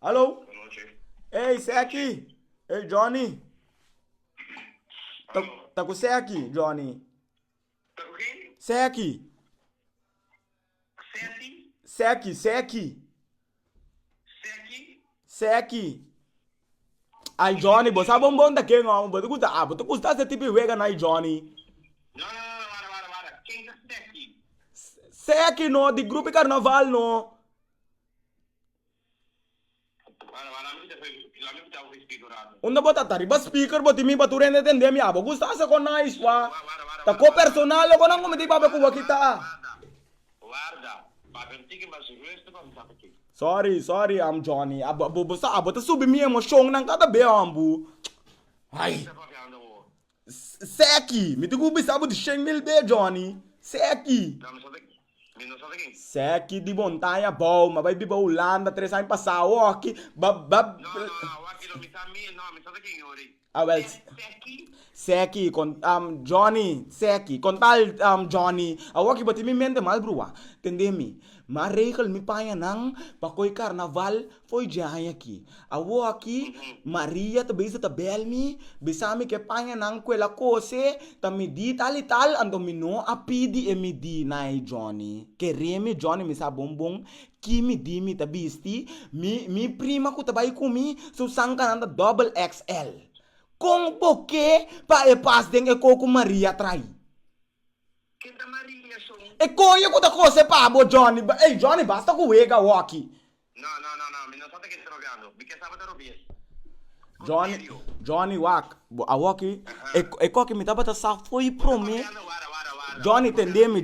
Alô? Ei, você é aqui? Ei, Johnny? Tá com você aqui, Johnny? Tá com quem? Você é aqui? Sete? Você é aqui? Você é aqui? Sete? Você é aqui? Ai, Johnny, você é bom daqui, não? Você custa esse tipo de wega, não, Johnny? Não, para. Quem tá sete? Você é aqui, não? De grupo Carnaval, não? Lá me tá o espigurado. Onde bota tariba speaker, bota mim para tu entender minha abo. Gusta essa com nós, wá? Tá com personal, eu não me diga para com aqui tá. Guarda. Para que mas o resto não sabe aqui. Sorry, I'm Johnny. Abo tá subir minha emoção nang cada be ambu. Ai. Seki, me digo bisabo de 100 mil be Johnny. Seki. Não sabe quem? Seki de montanha bom, mas vai biba Holanda 3 anos passado aqui. Não, aqui não me sabe quem, Ori. Ah, well. Seki con Johnny, Seki con tal Johnny. Awaki bati mi mente mal brua. Entendemi? Mas reikal mi panha nang pakoi carnaval foi jaya aqui. Awo aqui Maria também está belmi, besami que panha nang quella cose, tamidi tal e tal andomino a pidi e midi nai Johnny. Que remi Johnny mi sa bombom. Que me di mi tabisti, mi prima ku tabay kumi so sangka nanda double XL. Com porque pa e pas deng e coco Maria trai. Quem tá Maria, sou? E coia ku ta cose pa bo Johnny. Ei Johnny basta ku wega walkie. Não, me não sabe quem tá jogando. Me quer saber da Rubias. Johnny wak a walkie e coque me tava ta sa foi pro me. Johnny tendemi.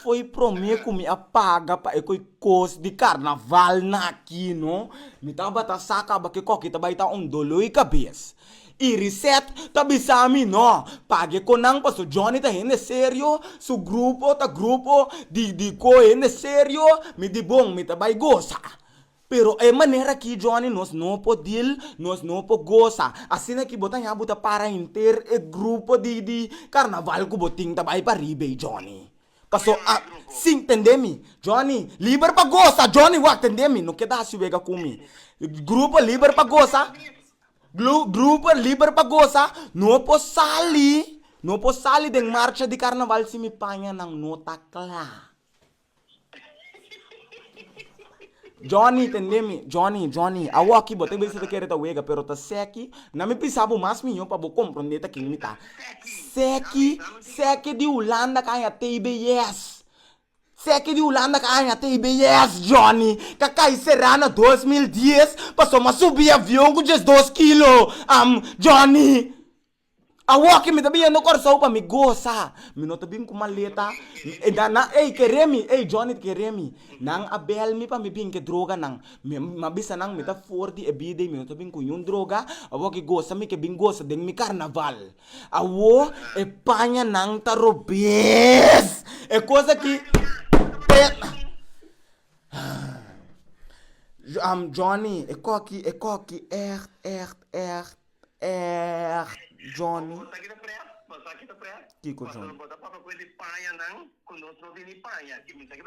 Foi pro me que me apaga pa e coi cos de carnaval na aqui, no? Me tava ta saca ba que coque ta baita dolo e cabeça. E reset ta bisami no. Pague konang pa so Johnny ta hende sério, su grupo di ko hende sério, me di bom me ta bai goza. Pero é maneira que Johnny nós não podemos nós não gozar. Assim é que botar já bota para inteiro e grupo de carnaval que botinho também para ribe Johnny. Passou sim, entendemi? Johnny, livre para gozar, Johnny, wa entendemi? Não quer dar se vega comigo. Grupo livre para gozar. Grupo livre para gozar. Não posso sair de marcha de carnaval se me panha não nota clara. Johnny, entendemi? Johnny. Awo aqui, botei bem se te quer ta wega, pero ta seki, na me pisabo mais minho para bo compreender ta quem me tá. Seki de Holanda kaya TBS. Seki de Holanda kaya TBS, Johnny. Kakai Serrana 2010, passou uma subir avião com 2 quilos. Johnny. Awo aqui me também no coração para me gozar. Me não também com maleta. Ei, queremi, Johnny queremi. Nang abel mi pa me bing que droga nang. Mabisa nang me ta forte e bide me não também com droga. Awo que goza mi que bing goza deng mi carnaval. Awo e panha nang ta robes. É coisa que Johnny, é coque, Johnny. Aqui tá preto. Que coisa? Botar para coisa de panha, não. Conosco não tem nem panha. Aqui me tá aqui.